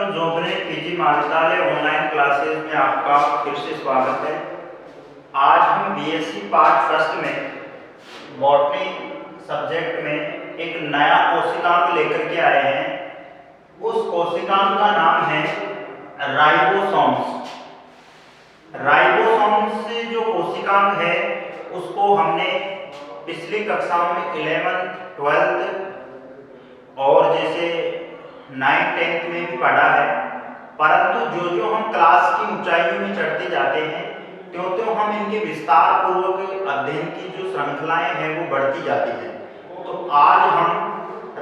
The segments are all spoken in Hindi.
वेलकम जोबने पीजी महाविद्यालय ऑनलाइन क्लासेस में आपका फिर से स्वागत है। आज हम बीएससी पार्ट फर्स्ट में बॉटनी सब्जेक्ट में एक नया कोशिकांक लेकर के आए हैं। उस कोशिकांक का नाम है राइबोसोम्स। राइबोसोम्स से जो कोशिकांक है उसको हमने पिछली कक्षाओं में 11th 12th और जैसे 9th 10th में भी पढ़ा है, परंतु जो हम क्लास की ऊंचाइयों में चढ़ते जाते हैं त्यों हम इनके विस्तार पूर्वक अध्ययन की जो श्रृंखलाएं हैं वो बढ़ती जाती है। तो आज हम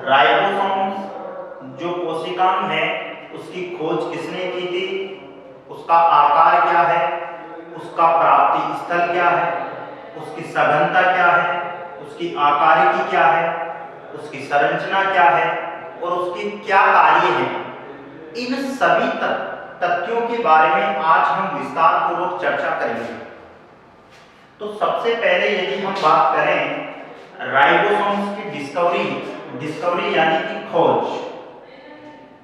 राइबोसोम्स जो कोशिकांक है उसकी खोज किसने की थी, उसका आकार क्या है, उसका प्राप्ति स्थल क्या है, उसकी सघनता क्या है, उसकी आकारिकी क्या है, उसकी संरचना क्या है और उसके क्या कार्य हैं, इन सभी तथ्यों के बारे में आज हम विस्तार पूर्वक चर्चा करेंगे। तो सबसे पहले यदि हम बात करें राइबोसोम्स की डिस्कवरी यानी कि खोज,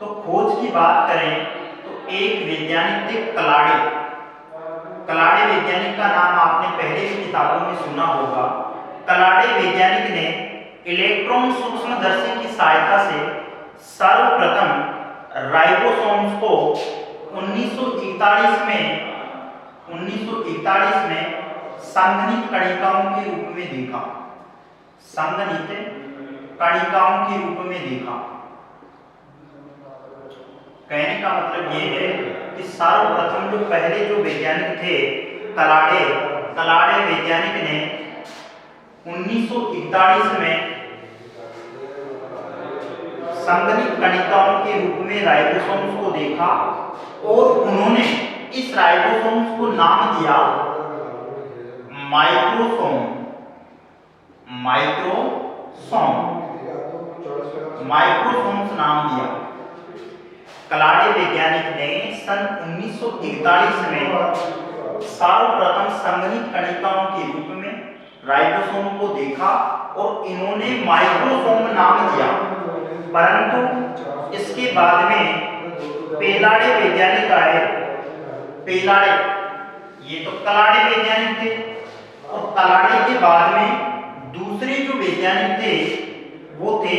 तो खोज की बात करें तो एक वैज्ञानिक थे कलाडे वैज्ञानिक का नाम आपने पहले की किताबों में सुना होगा। कलाडे वैज्ञानिक ने इलेक्ट्रॉन सूक्ष्मदर्शी की सहायता से सर्वप्रथम राइबोसोम्स को 1941 में संघनित कणिकाओं के रूप में देखा। संघनित कणिकाओं के रूप में देखा। कहने का मतलब ये है कि सर्वप्रथम जो पहले जो वैज्ञानिक थे कलाडे वैज्ञानिक ने 1941 में संघनित कणिकाओं के रूप में राइबोसोम्स को देखा और उन्होंने इस राइबोसोम्स को नाम दिया माइक्रोसोम्स नाम दिया। कलाडे वैज्ञानिक ने सन 1941 में सर्वप्रथम संघनित कणिकाओं के रूप में राइबोसोम को देखा और इन्होंने माइक्रोसोम नाम दिया। परंतु इसके बाद में पेलाडे वैज्ञानिक आए। पेलाडे, ये तो कलाडे वैज्ञानिक थे और कलाडे के बाद में दूसरे जो वैज्ञानिक थे वो थे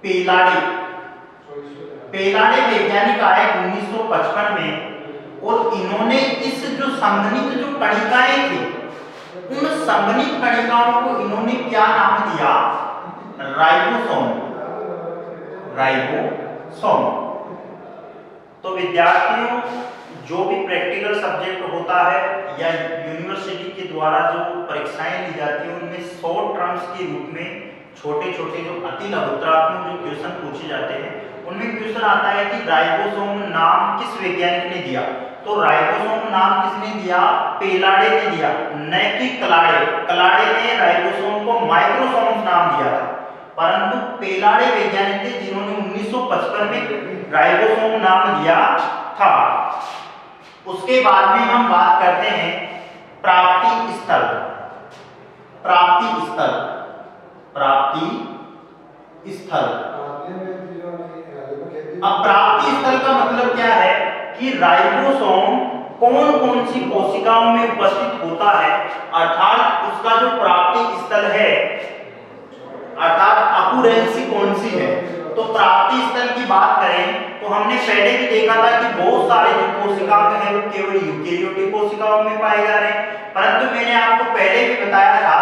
पेलाडे वैज्ञानिक आए 1955 में और इन्होंने इस जो संघनित जो कणिकाएं थी उन संघनित कणिकाओं को इन्होंने क्या नाम दिया, राइबोसोम। तो विद्यार्थियों, जो भी प्रैक्टिकल सब्जेक्ट होता है या यूनिवर्सिटी के द्वारा जो परीक्षाएं ली जाती हैं उनमें शॉर्ट टर्म्स के रूप में छोटे छोटे जो अति लघुत्रात्मक जो क्वेश्चन पूछे जाते हैं उनमें क्वेश्चन आता है कि राइबोसोम नाम किस वैज्ञानिक ने दिया। तो राइबोसोम नाम किसने दिया, पेलाडे ने दिया, न कि कलाडे ने राइबोसोम को माइक्रोसोम्स नाम दिया था। परंतु पेलाडे वैज्ञानिक थे जिन्होंने 1955 में राइबोसोम नाम दिया था। उसके बाद में हम बात करते हैं प्राप्ति स्थल। अब प्राप्ति स्थल का मतलब क्या है कि राइबोसोम कौन कौन सी कोशिकाओं में उपस्थित होता है, अर्थात उसका जो प्राप्ति स्थल है, अर्थात अकुरेंसी कौन सी है। तो प्राप्ति स्थल की बात करें तो हमने पहले भी देखा था कि बहुत सारे जो कोशिकांग हैं वो केवल यूकेरियोटिक कोशिकाओं में पाए जा रहे हैं। परंतु मैंने आपको पहले भी बताया था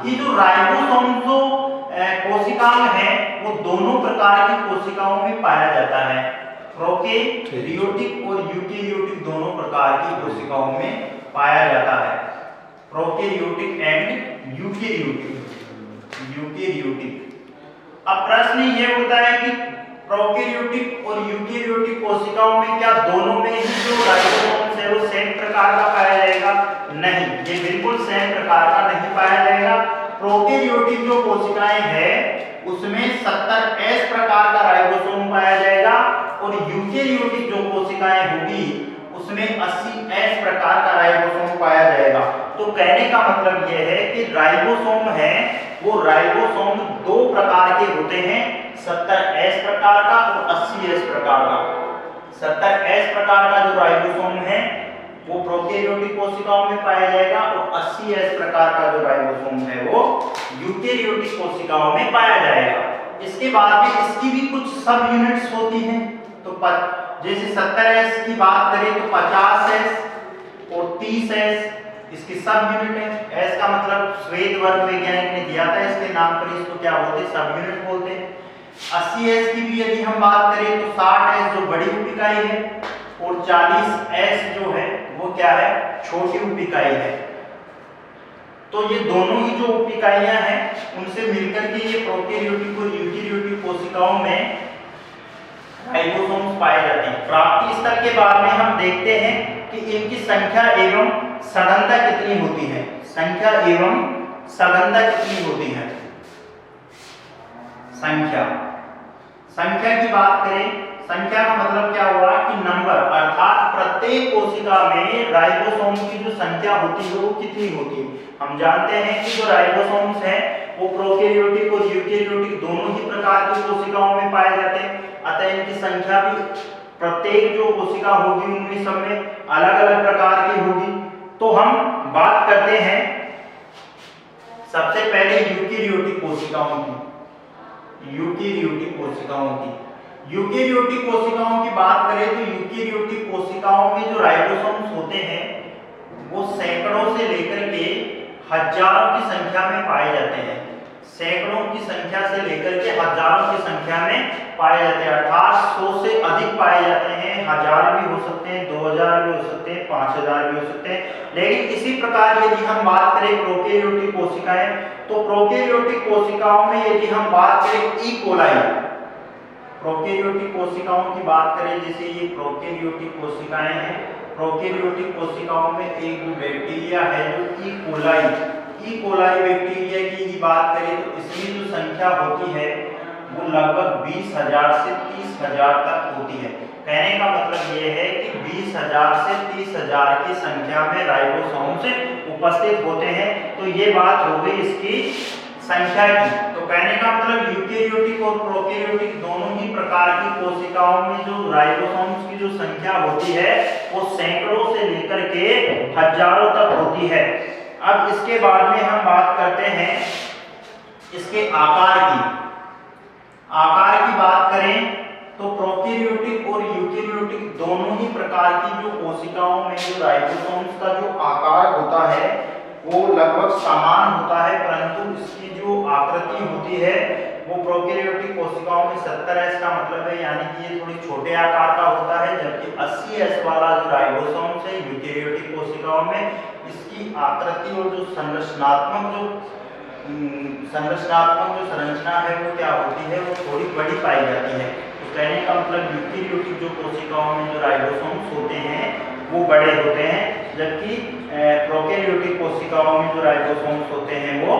कि जो राइबोसोम जो कोशिकांग है वो दोनों प्रकार की कोशिकाओं में पाया जाता है, प्रोकैरियोटिक और यूकेरियोटिक दोनों प्रकार की कोशिकाओं में पाया जाता है। Prokaryotic and eukaryotic. अब प्रश्न ये उठता है कि प्रोकैरियोटिक और यूकेरियोटिक कोशिकाओं में क्या दोनों में ही जो राइबोसोम्स है वो सेम प्रकार का पाया जाएगा? नहीं, ये बिल्कुल सेम प्रकार का नहीं पाया जाएगा। प्रोकैरियोटिक जो कोशिकाएं हैं उसमें 70S प्रकार का राइबोसोम पाया जाएगा और यूकेरियोटिक जो कोशिकाएं होगी उसमें 80S प्रकार का राइबोसोम पाया जाएगा। तो कहने का मतलब यह है कि राइबोसोम है वो राइबोसोम दो प्रकार के होते हैं, 70S प्रकार का और 80S प्रकार का। 70S प्रकार का जो राइबोसोम है वो प्रोकैरियोटिक कोशिकाओं में पाया जाएगा और 80S प्रकार का जो राइबोसोम है वो यूकेरियोटिक कोशिकाओं में पाया जाएगा। इसके बाद में इसकी भी कुछ सब यूनिट्स होती हैं। तो जैसे 70S की बात करें तो 50S और 30S इसकी सब यूनिट है। S का मतलब श्वेत वर्ग वैज्ञानिक ने दिया था, इसके नाम पर इसको क्या बोलते हैं, सब यूनिट बोलते हैं। 80S की भी यदि हम बात करें तो 60S जो बड़ी उप इकाई है और 40S जो है वो क्या है, छोटी उप इकाई है। तो ये दोनों ही जो उप इकाइयां हैं उनसे मिलकर के ये प्रोकैरियोटिक और यूकेरियोटिक कोशिकाओं में राइबोसोम्स पाए जाते हैं। प्राप्ति स्तर के बाद में हम देखते हैं कि इनकी संख्या एवं सघनता कितनी होती है। संख्या एवं सघनता कितनी होती है। संख्या की बात करें, संख्या का मतलब क्या हुआ कि नंबर, अर्थात प्रत्येक कोशिका में राइबोसोम की जो संख्या होती है वो कितनी होती है। हम जानते हैं कि जो राइबोसोम्स हैं वो प्रोकैरियोटिक और यूकेरियोटिक दोनों ही प्रकार की कोशिकाओं में पाए जाते हैं, अतः इनकी संख्या भी प्रत्येक जो कोशिका होगी उनमें सब में अलग अलग प्रकार की होगी। तो हम बात करते हैं सबसे पहले यूकेरियोटिक कोशिकाओं की। यूकेरियोटिक कोशिकाओं की बात करें तो यूकेरियोटिक कोशिकाओं में जो राइबोसोम्स होते हैं वो सैकड़ों से लेकर के हजारों की संख्या में पाए जाते हैं। सैकड़ों की संख्या से लेकर के हजारों की संख्या में पाए जाते हैं, अर्थात 100 से अधिक पाए जाते हैं। 1000 भी हो सकते हैं, 2000 भी हो सकते हैं, 5000 भी हो सकते हैं। लेकिन इसी प्रकार यदि हम बात करें प्रोकैरियोटिक कोशिकाएं, तो प्रोकैरियोटिक कोशिकाओं में यदि हम बात करें ई कोलाई, प्रोकैरियोटिक कोशिकाओं की बात करें, जैसे ये प्रोकैरियोटिक कोशिकाएं हैं, प्रोकैरियोटिक कोशिकाओं में एक बैक्टीरिया है जो ई कोलाई बैक्टीरिया की बात करें तो इसमें जो संख्या होती है वो लगभग 20,000 से 30,000 तक होती है। कहने का मतलब ये है कि 20,000 से 30,000 की संख्या में राइबोसोम्स उपस्थित होते हैं। तो ये बात हो गई इसकी संख्या की। तो कहने का मतलब यूकेरियोटिक और प्रोकैरियोटिक दोनों ही प्रकार की कोशिकाओं में जो राइबोसोम्स की जो संख्या होती है वो सैकड़ों से लेकर के हजारों तक होती है। अब इसके बाद में हम बात करते हैं इसके आकार की बात करें तो प्रोकैरियोटिक और यूकेरियोटिक दोनों ही प्रकार की जो कोशिकाओं में जो राइबोसोम्स का जो आकार होता है वो लगभग समान होता है, परंतु इसकी जो आकृति होती है वो प्रोकैरियोटिक कोशिकाओं में 70S का मतलब है, यानी कि ये थोड़ी छोटे आकार का होता है, जबकि 80S वाला जो राइबोसोम्स है यूकेरियोटिक कोशिकाओं में इसकी आकृति और जो संरचनात्मक जो संरचना है वो क्या होती है, वो थोड़ी बड़ी पाई जाती है। तो कहने का मतलब यूकेरियोटिक जो कोशिकाओं में जो राइबोसोम्स होते हैं वो बड़े होते हैं, जबकि प्रोकैरियोटिक कोशिकाओं में जो राइबोसोम्स होते हैं वो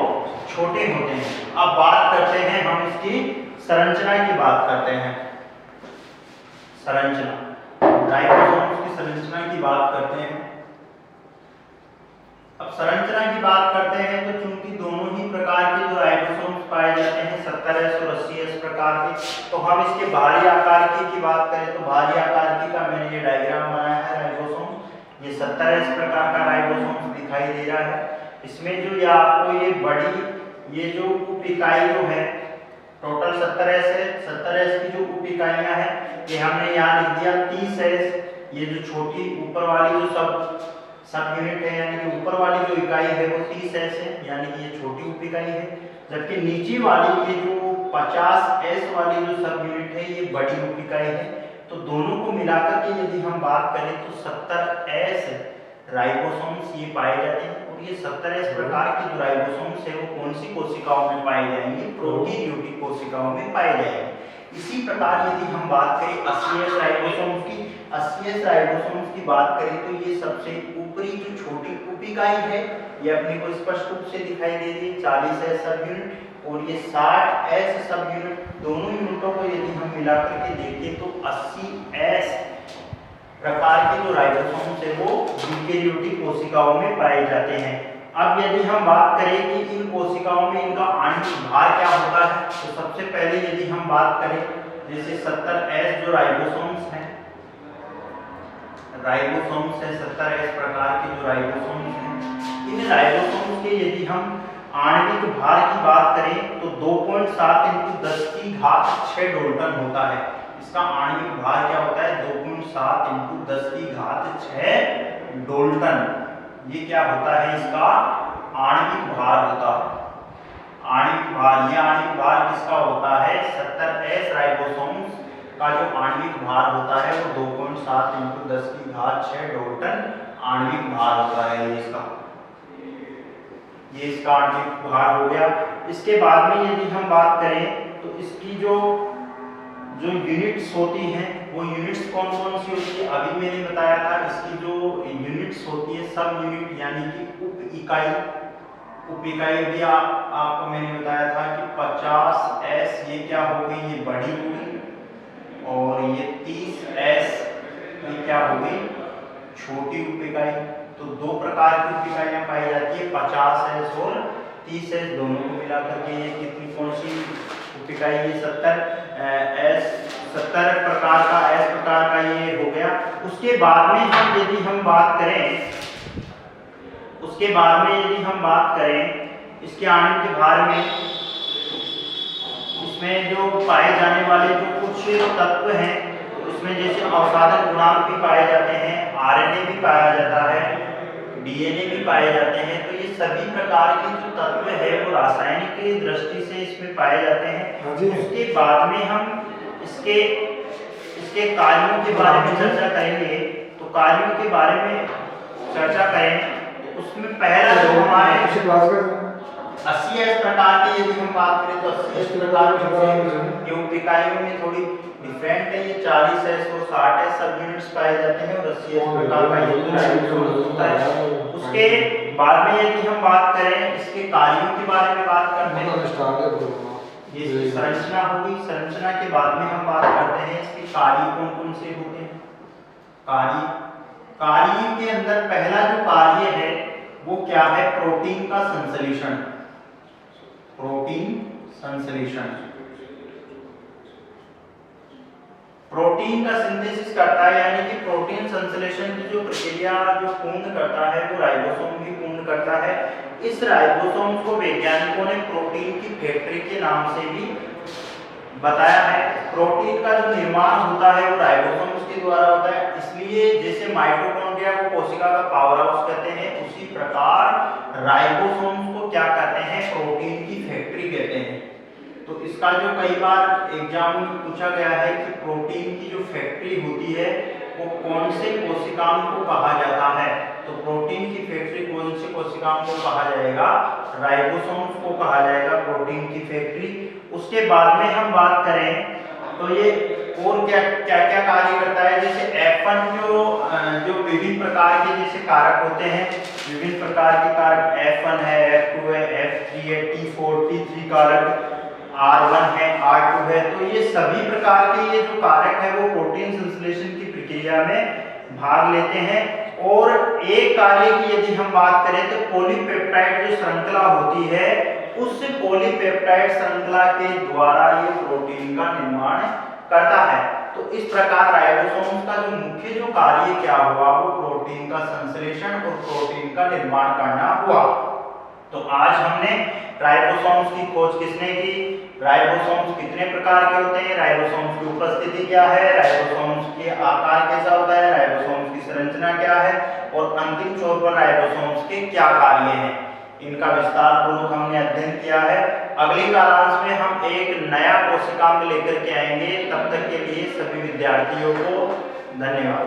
छोटे होते हैं। अब बात करते हैं हम इसकी संरचना की बात करते हैं। राइबोसोम्स की संरचना की बात करते हैं। अब संरचना की बात करते हैं तो चूंकि दोनों ही प्रकार के जो राइबोसोम्स पाए जाते हैं 70S और 80S प्रकार के, तो हम इसके बाहरी आकार की बात करें तो बाहरी आकार का मैंने ये डायग्राम बनाया है राइबोसोम। ये 70S प्रकार का राइबोसोम दिखाई दे रहा है। इसमें जो ये आपको ये जो उप इकाई जो है टोटल 70S है, 70S की जो उप इकाइयां हैं ये हमने यहाँ लिख दिया 30S। ये जो छोटी ऊपर वाली जो सब यूनिट है यानी कि ऊपर वाली जो इकाई है वो 30S है, यानी कि ये छोटी उप इकाई है, जबकि नीचे वाली ये जो 50S वाली जो सब यूनिट है ये बड़ी उप इकाई है। तो दोनों को मिलाकर के यदि हम बात करें तो 70S राइबोसोम्स ये पाए जाते हैं। और ये 70S प्रकार की जो राइबोसोम्स है वो कौन सी कोशिकाओं में पाए जाएंगे, प्रोकैरियोटिक कोशिकाओं में पाए जाएंगे। इसी प्रकार यदि हम बात करें 80S राइबोसोम्स की बात करें तो ये सबसे ऊपरी जो छोटी उप इकाई है ये अपने को स्पष्ट रूप से दिखाई दे रही है 40S सब यूनिट, और ये 60S सब यूनिट। दोनों यूनिटों को यदि हम मिलाकर के देखें तो 80S प्रकार के जो राइबोसोम्स है वो यूकेरियोटिक कोशिकाओं में पाए जाते हैं। अब यदि हम बात करें कि इन कोशिकाओं में इनका आणविक भार क्या होता है, तो सबसे पहले यदि हम बात करें जैसे 70S जो राइबोसोम्स हैं राइबोसोम्स है 70 प्रकार के जो राइबोसोम्स हैं। इन राइबोसोम्स के यदि हम आणविक भार की बात करें तो 2.7 × 10⁶ डाल्टन होता है। इसका आणविक भार क्या होता है? 2.7 × 10⁶ डाल्टन। ये क्या होता है? इसका आणविक भार होता है। आणविक भार, यह आणविक भार किसका होता है? 70S राइबोसोम्स का जो आणविक भार होता है वो 2.7 × 10⁶ डाल्टन आणविक भार होता है। ये इसका आणविक भार हो गया। इसके बाद में यदि हम बात करें तो इसकी जो यूनिट्स होती हैं वो यूनिट्स कौन कौन सी होती है? अभी मैंने बताया था इसकी जो यूनिट्स होती है सब यूनिट यानी कि उप इकाई भी आपको मैंने बताया था कि 50S ये क्या हो गई? ये बड़ी हो गई, और ये 30S ये क्या हो गई? छोटी उप इकाई। तो दो प्रकार की उप इकाइयां पाई जाती है, 50S और 30S, दोनों को मिलाकर के ये कितनी कौन सी उप इकाई? ये 70 प्रकार का S प्रकार का ये हो गया। उसके बाद में यदि हम बात करें इसके आणविक भार में, इसमें जो पाए जाने वाले जो कुछ तत्व हैं उसमें जैसे अवसादन गुणांक भी पाए जाते हैं, RNA भी पाया जाता है, DNA भी पाए जाते हैं। तो ये सभी प्रकार के जो तत्व है वो रासायनिक दृष्टि से इसमें पाए जाते हैं। उसके बाद में हम इसके कार्यों के बारे में चर्चा करेंगे। तो कार्यों के बारे में चर्चा करें तो उसमें पहला जो हमारे 80S प्रकार के यदि हम बात करें तो 80S प्रकार के उप इकाइयों में थोड़ी डिफरेंट है। ये 40S और 60S सब यूनिट्स पाए जाते हैं और 80S प्रकार का ये होता है। उसके बाद में यदि हम बात करें इसके कार्यों के बारे में बात करते हैं, ये इसकी संरचना होगी। संरचना के बाद में हम बात करते हैं इसके कार्य कौन कौन से होते हैं। कार्य के अंदर पहला जो कार्य है वो क्या है? प्रोटीन का संश्लेषण। प्रोटीन का सिंथेसिस करता है, यानी कि प्रोटीन संश्लेषण की जो प्रक्रिया जो पूर्ण करता है वो राइबोसोम भी पूर्ण करता है। इस राइबोसोम को वैज्ञानिकों ने प्रोटीन की फैक्ट्री के नाम से भी बताया है। प्रोटीन का जो निर्माण होता है वो राइबोसोम्स के द्वारा होता है। इसलिए जैसे माइटोकॉन्ड्रिया को कोशिका का पावर हाउस कहते हैं, उसी प्रकार राइबोसोम्स को क्या कहते हैं? प्रोटीन की फैक्ट्री कहते हैं। तो इसका जो कई बार एग्जाम में पूछा गया है कि प्रोटीन की जो फैक्ट्री होती है वो कौन से कोशिकाओं को कहा जाता है? तो प्रोटीन की फैक्ट्री कौन से कोशिकाओं को कहा जाएगा? राइबोसोम्स को कहा जाएगा प्रोटीन की फैक्ट्री। उसके बाद में हम बात करें तो ये और क्या क्या कार्य करता है? जैसे F1 जो विभिन्न प्रकार के जैसे कारक होते हैं, विभिन्न प्रकार के कारक F1 है, F2 है, F3 है, T4 T3 कारक, R1 है, R2 है। तो ये सभी प्रकार के ये जो कारक है वो प्रोटीन संश्लेषण की प्रक्रिया में भाग लेते हैं। और एक कार्य की यदि हम बात करें तो पॉलीपेप्टाइड जो श्रृंखला होती है उस पॉलीपेप्टाइड श्रृंखला के द्वारा ये प्रोटीन का निर्माण करता है। तो इस प्रकार राइबोसोम्स का जो मुख्य जो कार्य क्या हुआ वो प्रोटीन का संश्लेषण और प्रोटीन का निर्माण करना हुआ। तो आज हमने राइबोसोम्स की खोज किसने की? राइबोसोम्स कितने प्रकार के होते हैं, राइबोसोम्स की उपस्थिति क्या है, राइबोसोम्स के आकार कैसा होता है, राइबोसोम्स की संरचना क्या है, और अंतिम छोर पर राइबोसोम्स के क्या कार्य हैं, इनका विस्तार पूर्वक हमने अध्ययन किया है। अगली क्लास में हम एक नया कोशिकांग लेकर के आएंगे। तब तक के लिए सभी विद्यार्थियों को धन्यवाद।